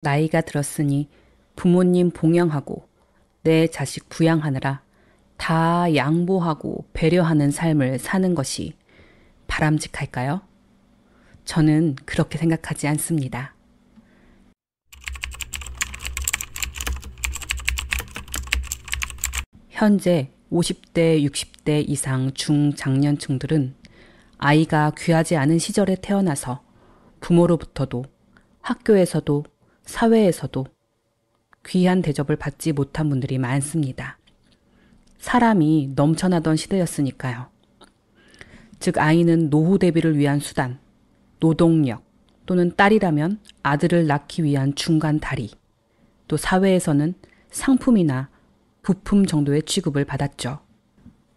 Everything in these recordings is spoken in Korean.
나이가 들었으니 부모님 봉양하고 내 자식 부양하느라 다 양보하고 배려하는 삶을 사는 것이 바람직할까요? 저는 그렇게 생각하지 않습니다. 현재 50대, 60대 이상 중장년층들은 아이가 귀하지 않은 시절에 태어나서 부모로부터도 학교에서도 사회에서도 귀한 대접을 받지 못한 분들이 많습니다. 사람이 넘쳐나던 시대였으니까요. 즉 아이는 노후 대비를 위한 수단, 노동력 또는 딸이라면 아들을 낳기 위한 중간 다리, 또 사회에서는 상품이나 부품 정도의 취급을 받았죠.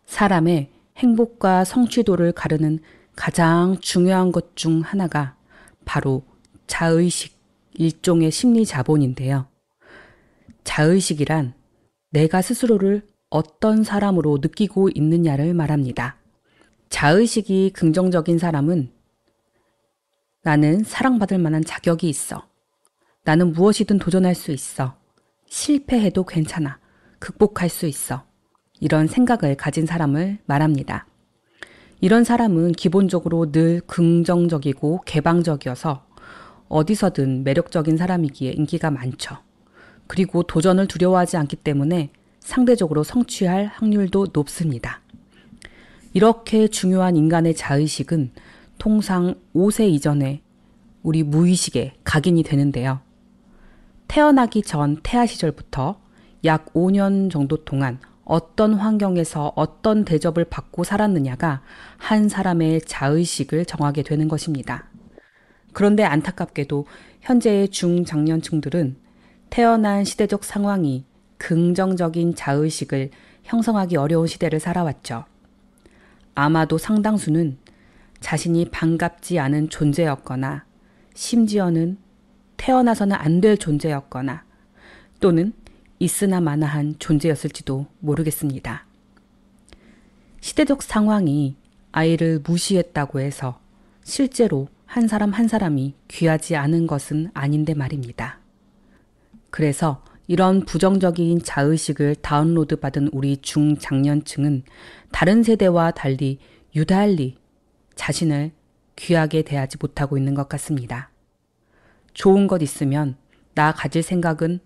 사람의 행복과 성취도를 가르는 가장 중요한 것 중 하나가 바로 자의식, 일종의 심리 자본인데요. 자의식이란 내가 스스로를 어떤 사람으로 느끼고 있느냐를 말합니다. 자의식이 긍정적인 사람은 나는 사랑받을 만한 자격이 있어. 나는 무엇이든 도전할 수 있어. 실패해도 괜찮아. 극복할 수 있어. 이런 생각을 가진 사람을 말합니다. 이런 사람은 기본적으로 늘 긍정적이고 개방적이어서 어디서든 매력적인 사람이기에 인기가 많죠. 그리고 도전을 두려워하지 않기 때문에 상대적으로 성취할 확률도 높습니다. 이렇게 중요한 인간의 자의식은 통상 5세 이전에 우리 무의식에 각인이 되는데요. 태어나기 전 태아 시절부터 약 5년 정도 동안 어떤 환경에서 어떤 대접을 받고 살았느냐가 한 사람의 자의식을 정하게 되는 것입니다. 그런데 안타깝게도 현재의 중장년층들은 태어난 시대적 상황이 긍정적인 자의식을 형성하기 어려운 시대를 살아왔죠. 아마도 상당수는 자신이 반갑지 않은 존재였거나 심지어는 태어나서는 안 될 존재였거나 또는 있으나 마나한 존재였을지도 모르겠습니다. 시대적 상황이 아이를 무시했다고 해서 실제로 한 사람 한 사람이 귀하지 않은 것은 아닌데 말입니다. 그래서 이런 부정적인 자의식을 다운로드 받은 우리 중장년층은 다른 세대와 달리 유달리 자신을 귀하게 대하지 못하고 있는 것 같습니다. 좋은 것 있으면 나 가질 생각은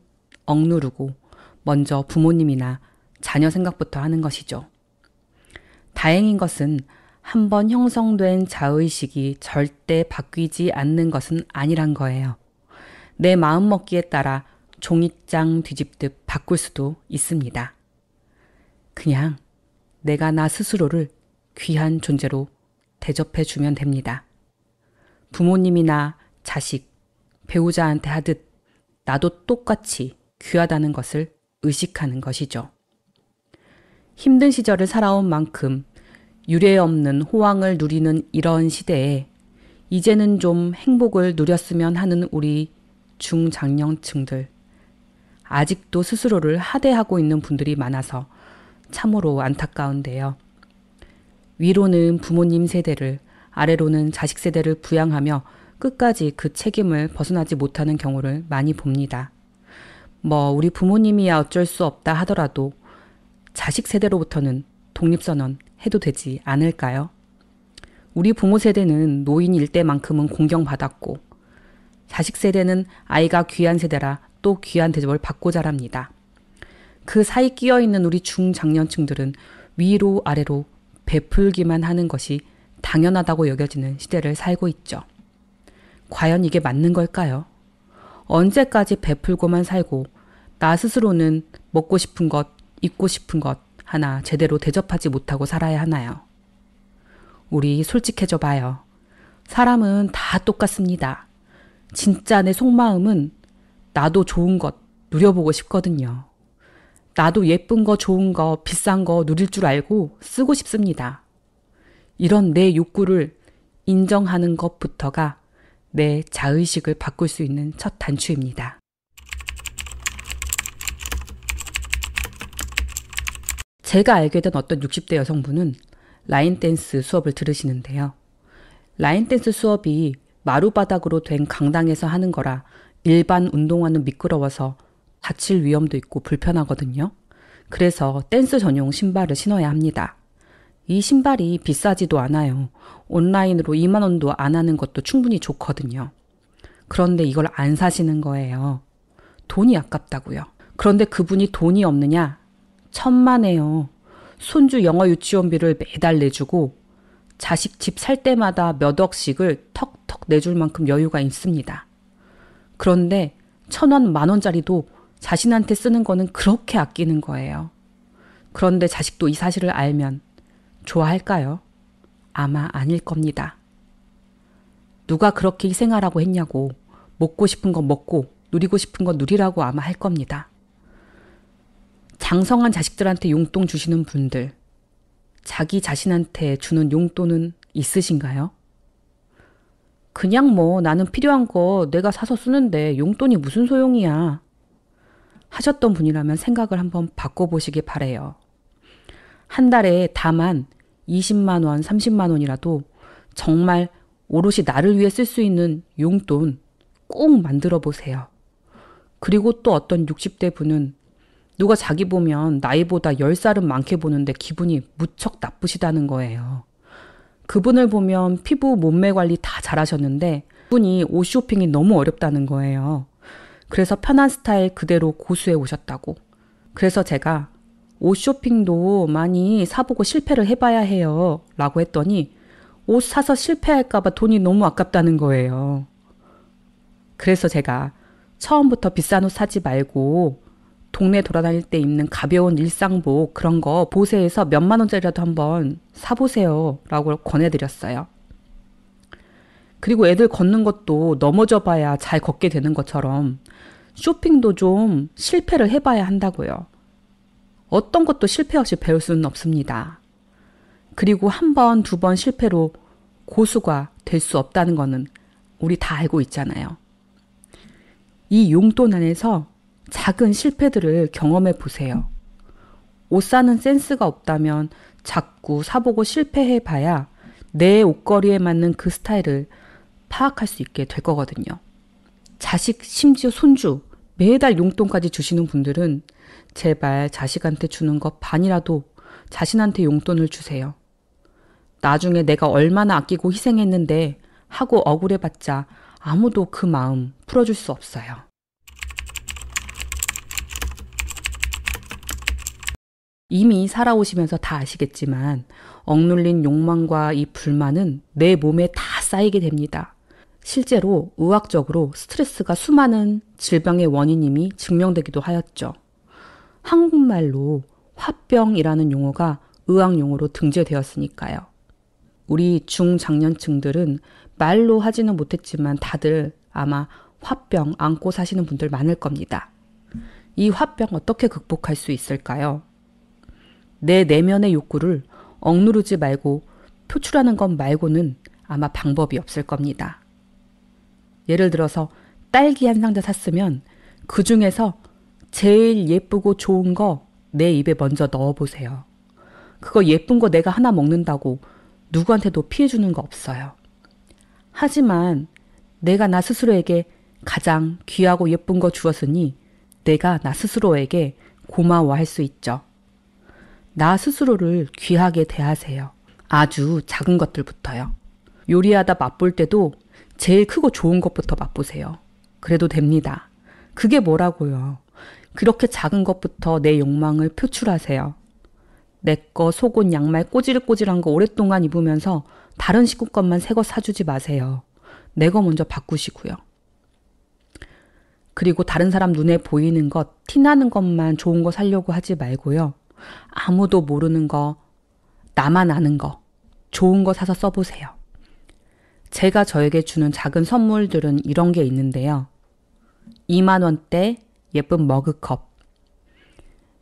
억누르고 먼저 부모님이나 자녀 생각부터 하는 것이죠. 다행인 것은 한번 형성된 자의식이 절대 바뀌지 않는 것은 아니란 거예요. 내 마음먹기에 따라 종이장 뒤집듯 바꿀 수도 있습니다. 그냥 내가 나 스스로를 귀한 존재로 대접해주면 됩니다. 부모님이나 자식, 배우자한테 하듯 나도 똑같이 귀하다는 것을 의식하는 것이죠. 힘든 시절을 살아온 만큼 유례 없는 호황을 누리는 이런 시대에 이제는 좀 행복을 누렸으면 하는 우리 중장년층들, 아직도 스스로를 하대하고 있는 분들이 많아서 참으로 안타까운데요. 위로는 부모님 세대를, 아래로는 자식 세대를 부양하며 끝까지 그 책임을 벗어나지 못하는 경우를 많이 봅니다. 우리 부모님이야 어쩔 수 없다 하더라도 자식 세대로부터는 독립선언 해도 되지 않을까요? 우리 부모 세대는 노인일 때만큼은 공경받았고 자식 세대는 아이가 귀한 세대라 또 귀한 대접을 받고 자랍니다. 그 사이 끼어있는 우리 중장년층들은 위로 아래로 베풀기만 하는 것이 당연하다고 여겨지는 시대를 살고 있죠. 과연 이게 맞는 걸까요? 언제까지 베풀고만 살고 나 스스로는 먹고 싶은 것, 입고 싶은 것 하나 제대로 대접하지 못하고 살아야 하나요? 우리 솔직해져 봐요. 사람은 다 똑같습니다. 진짜 내 속마음은 나도 좋은 것 누려보고 싶거든요. 나도 예쁜 거, 좋은 거, 비싼 거 누릴 줄 알고 쓰고 싶습니다. 이런 내 욕구를 인정하는 것부터가 내 자의식을 바꿀 수 있는 첫 단추입니다. 제가 알게 된 어떤 60대 여성분은 라인댄스 수업을 들으시는데요. 라인댄스 수업이 마루바닥으로 된 강당에서 하는 거라 일반 운동화는 미끄러워서 다칠 위험도 있고 불편하거든요. 그래서 댄스 전용 신발을 신어야 합니다. 이 신발이 비싸지도 않아요. 온라인으로 2만 원도 안 하는 것도 충분히 좋거든요. 그런데 이걸 안 사시는 거예요. 돈이 아깝다고요. 그런데 그분이 돈이 없느냐? 천만에요. 손주 영어 유치원비를 매달 내주고 자식 집 살 때마다 몇 억씩을 턱턱 내줄 만큼 여유가 있습니다. 그런데 1,000원, 10,000원짜리도 자신한테 쓰는 거는 그렇게 아끼는 거예요. 그런데 자식도 이 사실을 알면 좋아할까요? 아마 아닐 겁니다. 누가 그렇게 희생하라고 했냐고, 먹고 싶은 거 먹고 누리고 싶은 거 누리라고 아마 할 겁니다. 장성한 자식들한테 용돈 주시는 분들, 자기 자신한테 주는 용돈은 있으신가요? 그냥 뭐 나는 필요한 거 내가 사서 쓰는데 용돈이 무슨 소용이야 하셨던 분이라면 생각을 한번 바꿔보시기 바래요. 한 달에 다만 20만 원, 30만 원이라도 정말 오롯이 나를 위해 쓸 수 있는 용돈 꼭 만들어 보세요. 그리고 또 어떤 60대 분은 누가 자기 보면 나이보다 10살은 많게 보는데 기분이 무척 나쁘시다는 거예요. 그분을 보면 피부 몸매 관리 다 잘하셨는데 그분이 옷 쇼핑이 너무 어렵다는 거예요. 그래서 편한 스타일 그대로 고수해 오셨다고. 그래서 제가 옷 쇼핑도 많이 사보고 실패를 해봐야 해요 라고 했더니 옷 사서 실패할까봐 돈이 너무 아깝다는 거예요. 그래서 제가 처음부터 비싼 옷 사지 말고 동네 돌아다닐 때 입는 가벼운 일상복 그런 거 보세에서 몇만 원짜리라도 한번 사보세요 라고 권해드렸어요. 그리고 애들 걷는 것도 넘어져 봐야 잘 걷게 되는 것처럼 쇼핑도 좀 실패를 해봐야 한다고요. 어떤 것도 실패 없이 배울 수는 없습니다. 그리고 한 번, 두 번 실패로 고수가 될 수 없다는 거는 우리 다 알고 있잖아요. 이 용돈 안에서 작은 실패들을 경험해 보세요. 옷 사는 센스가 없다면 자꾸 사보고 실패해 봐야 내 옷걸이에 맞는 그 스타일을 파악할 수 있게 될 거거든요. 자식, 심지어 손주, 매달 용돈까지 주시는 분들은 제발 자식한테 주는 것 반이라도 자신한테 용돈을 주세요. 나중에 내가 얼마나 아끼고 희생했는데 하고 억울해봤자 아무도 그 마음 풀어줄 수 없어요. 이미 살아오시면서 다 아시겠지만 억눌린 욕망과 이 불만은 내 몸에 다 쌓이게 됩니다. 실제로 의학적으로 스트레스가 수많은 질병의 원인임이 증명되기도 하였죠. 한국말로 화병이라는 용어가 의학용어로 등재되었으니까요. 우리 중장년층들은 말로 하지는 못했지만 다들 아마 화병 안고 사시는 분들 많을 겁니다. 이 화병 어떻게 극복할 수 있을까요? 내 내면의 욕구를 억누르지 말고 표출하는 것 말고는 아마 방법이 없을 겁니다. 예를 들어서 딸기 한 상자 샀으면 그 중에서 제일 예쁘고 좋은 거 내 입에 먼저 넣어보세요. 그거 예쁜 거 내가 하나 먹는다고 누구한테도 피해주는 거 없어요. 하지만 내가 나 스스로에게 가장 귀하고 예쁜 거 주었으니 내가 나 스스로에게 고마워할 수 있죠. 나 스스로를 귀하게 대하세요. 아주 작은 것들부터요. 요리하다 맛볼 때도 제일 크고 좋은 것부터 맛보세요. 그래도 됩니다. 그게 뭐라고요. 그렇게 작은 것부터 내 욕망을 표출하세요. 내 거 속옷 양말 꼬질꼬질한 거 오랫동안 입으면서 다른 식구 것만 새 거 사주지 마세요. 내 거 먼저 바꾸시고요. 그리고 다른 사람 눈에 보이는 것, 티나는 것만 좋은 거 사려고 하지 말고요. 아무도 모르는 거, 나만 아는 거, 좋은 거 사서 써보세요. 제가 저에게 주는 작은 선물들은 이런 게 있는데요. 2만 원대 예쁜 머그컵,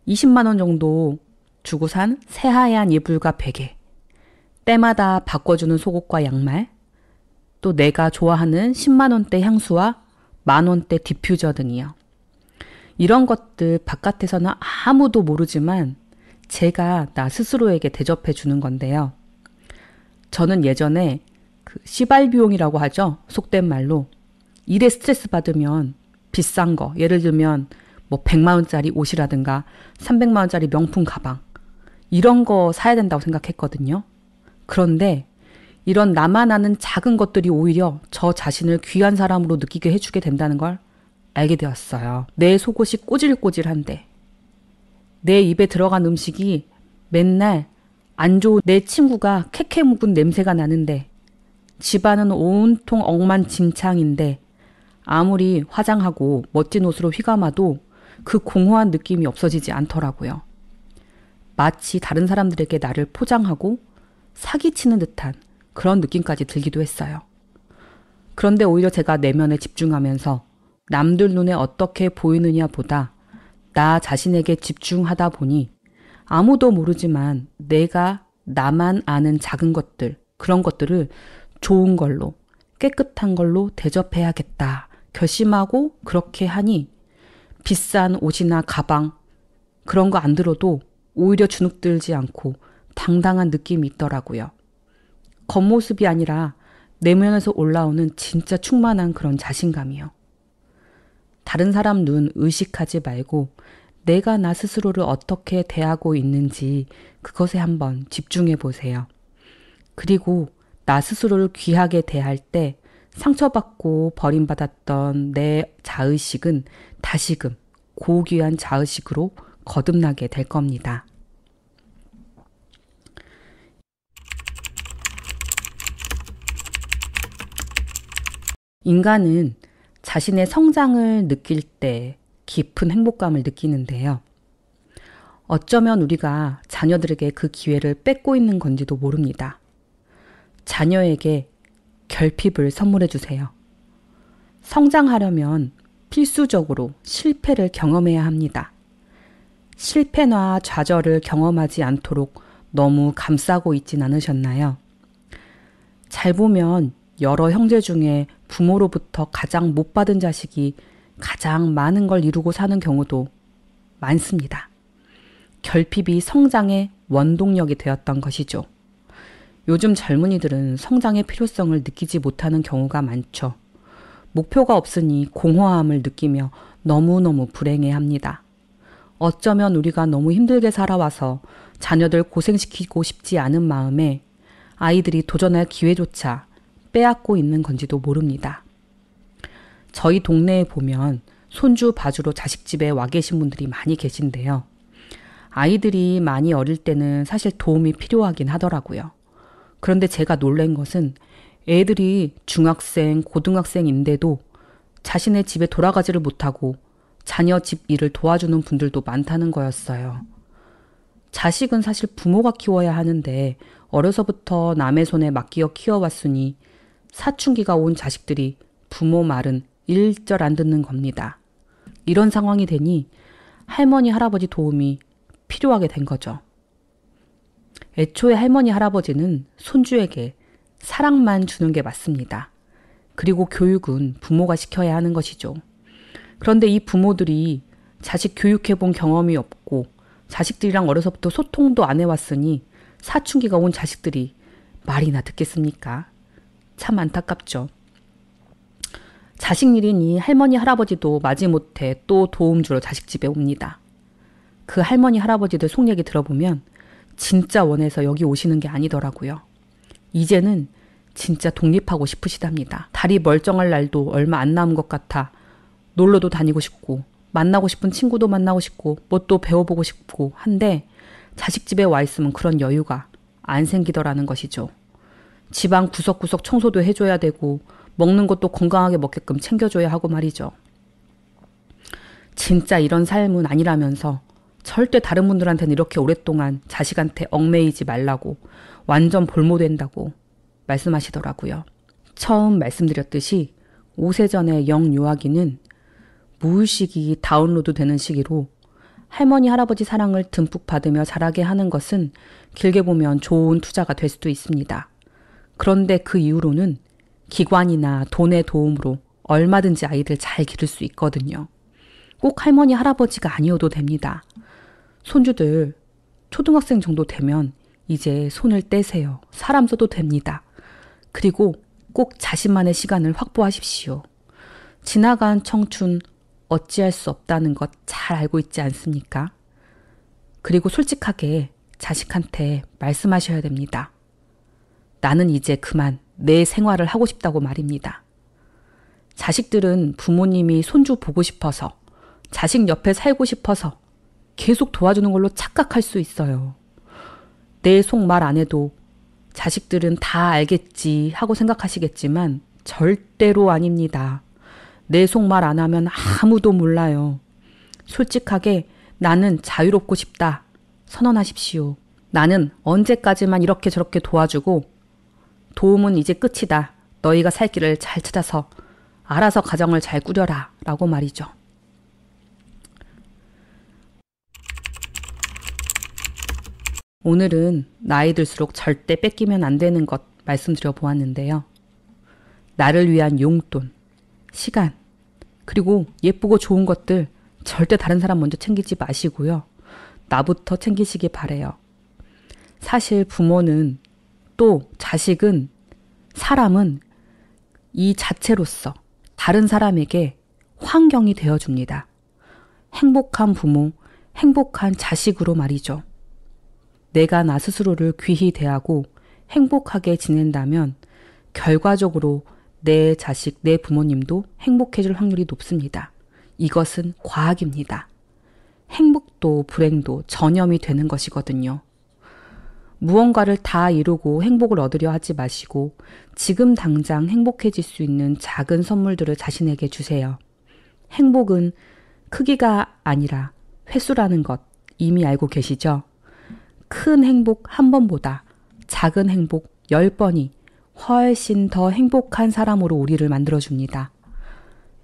20만 원 정도 주고 산 새하얀 이불과 베개, 때마다 바꿔주는 속옷과 양말, 또 내가 좋아하는 10만 원대 향수와 만 원대 디퓨저 등이요. 이런 것들 바깥에서는 아무도 모르지만 제가 나 스스로에게 대접해 주는 건데요. 저는 예전에 그 시발비용이라고 하죠. 속된 말로. 일에 스트레스 받으면 비싼 거, 예를 들면 뭐 100만 원짜리 옷이라든가 300만 원짜리 명품 가방, 이런 거 사야 된다고 생각했거든요. 그런데 이런 나만 아는 작은 것들이 오히려 저 자신을 귀한 사람으로 느끼게 해주게 된다는 걸 알게 되었어요. 내 속옷이 꼬질꼬질한데, 내 입에 들어간 음식이 맨날 안 좋은 내 친구가 캐캐 묵은 냄새가 나는데, 집안은 온통 엉망진창인데 아무리 화장하고 멋진 옷으로 휘감아도 그 공허한 느낌이 없어지지 않더라고요. 마치 다른 사람들에게 나를 포장하고 사기치는 듯한 그런 느낌까지 들기도 했어요. 그런데 오히려 제가 내면에 집중하면서 남들 눈에 어떻게 보이느냐 보다 나 자신에게 집중하다 보니 아무도 모르지만 내가 나만 아는 작은 것들, 그런 것들을 좋은 걸로, 깨끗한 걸로 대접해야겠다 결심하고 그렇게 하니 비싼 옷이나 가방 그런 거 안 들어도 오히려 주눅들지 않고 당당한 느낌이 있더라고요. 겉모습이 아니라 내면에서 올라오는 진짜 충만한 그런 자신감이요. 다른 사람 눈 의식하지 말고 내가 나 스스로를 어떻게 대하고 있는지 그것에 한번 집중해 보세요. 그리고 나 스스로를 귀하게 대할 때 상처받고 버림받았던 내 자의식은 다시금 고귀한 자의식으로 거듭나게 될 겁니다. 인간은 자신의 성장을 느낄 때 깊은 행복감을 느끼는데요. 어쩌면 우리가 자녀들에게 그 기회를 뺏고 있는 건지도 모릅니다. 자녀에게 결핍을 선물해 주세요. 성장하려면 필수적으로 실패를 경험해야 합니다. 실패나 좌절을 경험하지 않도록 너무 감싸고 있진 않으셨나요? 잘 보면 여러 형제 중에 부모로부터 가장 못 받은 자식이 가장 많은 걸 이루고 사는 경우도 많습니다. 결핍이 성장의 원동력이 되었던 것이죠. 요즘 젊은이들은 성장의 필요성을 느끼지 못하는 경우가 많죠. 목표가 없으니 공허함을 느끼며 너무너무 불행해합니다. 어쩌면 우리가 너무 힘들게 살아와서 자녀들 고생시키고 싶지 않은 마음에 아이들이 도전할 기회조차 빼앗고 있는 건지도 모릅니다. 저희 동네에 보면 손주 봐주러 자식집에 와 계신 분들이 많이 계신데요. 아이들이 많이 어릴 때는 사실 도움이 필요하긴 하더라고요. 그런데 제가 놀란 것은 애들이 중학생, 고등학생인데도 자신의 집에 돌아가지를 못하고 자녀 집 일을 도와주는 분들도 많다는 거였어요. 자식은 사실 부모가 키워야 하는데 어려서부터 남의 손에 맡기어 키워왔으니 사춘기가 온 자식들이 부모 말은 일절 안 듣는 겁니다. 이런 상황이 되니 할머니, 할아버지 도움이 필요하게 된 거죠. 애초에 할머니, 할아버지는 손주에게 사랑만 주는 게 맞습니다. 그리고 교육은 부모가 시켜야 하는 것이죠. 그런데 이 부모들이 자식 교육해본 경험이 없고 자식들이랑 어려서부터 소통도 안 해왔으니 사춘기가 온 자식들이 말이나 듣겠습니까? 참 안타깝죠. 자식 일이니 할머니, 할아버지도 마지못해 또 도움 주러 자식 집에 옵니다. 그 할머니, 할아버지들 속 얘기 들어보면 진짜 원해서 여기 오시는 게 아니더라고요. 이제는 진짜 독립하고 싶으시답니다. 다리 멀쩡할 날도 얼마 안 남은 것 같아 놀러도 다니고 싶고 만나고 싶은 친구도 만나고 싶고 뭣도 배워보고 싶고 한데 자식 집에 와 있으면 그런 여유가 안 생기더라는 것이죠. 집안 구석구석 청소도 해줘야 되고 먹는 것도 건강하게 먹게끔 챙겨줘야 하고 말이죠. 진짜 이런 삶은 아니라면서 절대 다른 분들한테는 이렇게 오랫동안 자식한테 얽매이지 말라고 완전 볼모된다고 말씀하시더라고요. 처음 말씀드렸듯이 5세 전에 영유아기는 무의식이 다운로드 되는 시기로 할머니, 할아버지 사랑을 듬뿍 받으며 자라게 하는 것은 길게 보면 좋은 투자가 될 수도 있습니다. 그런데 그 이후로는 기관이나 돈의 도움으로 얼마든지 아이들 잘 기를 수 있거든요. 꼭 할머니, 할아버지가 아니어도 됩니다. 손주들 초등학생 정도 되면 이제 손을 떼세요. 사람 써도 됩니다. 그리고 꼭 자신만의 시간을 확보하십시오. 지나간 청춘 어찌할 수 없다는 것 잘 알고 있지 않습니까? 그리고 솔직하게 자식한테 말씀하셔야 됩니다. 나는 이제 그만 내 생활을 하고 싶다고 말입니다. 자식들은 부모님이 손주 보고 싶어서, 자식 옆에 살고 싶어서 계속 도와주는 걸로 착각할 수 있어요. 내 속 말 안 해도 자식들은 다 알겠지 하고 생각하시겠지만 절대로 아닙니다. 내 속 말 안 하면 아무도 몰라요. 솔직하게 나는 자유롭고 싶다 선언하십시오. 나는 언제까지만 이렇게 저렇게 도와주고 도움은 이제 끝이다. 너희가 살 길을 잘 찾아서 알아서 가정을 잘 꾸려라 라고 말이죠. 오늘은 나이 들수록 절대 뺏기면 안 되는 것 말씀드려 보았는데요. 나를 위한 용돈, 시간, 그리고 예쁘고 좋은 것들 절대 다른 사람 먼저 챙기지 마시고요. 나부터 챙기시기 바래요. 사실 부모는 또 자식은 사람은 이 자체로서 다른 사람에게 환경이 되어줍니다. 행복한 부모, 행복한 자식으로 말이죠. 내가 나 스스로를 귀히 대하고 행복하게 지낸다면 결과적으로 내 자식, 내 부모님도 행복해질 확률이 높습니다. 이것은 과학입니다. 행복도 불행도 전염이 되는 것이거든요. 무언가를 다 이루고 행복을 얻으려 하지 마시고 지금 당장 행복해질 수 있는 작은 선물들을 자신에게 주세요. 행복은 크기가 아니라 횟수라는 것 이미 알고 계시죠? 큰 행복 한 번보다 작은 행복 10번이 훨씬 더 행복한 사람으로 우리를 만들어줍니다.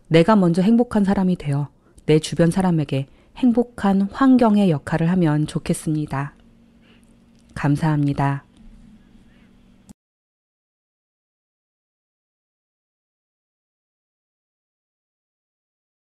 내가 먼저 행복한 사람이 되어 내 주변 사람에게 행복한 환경의 역할을 하면 좋겠습니다. 감사합니다.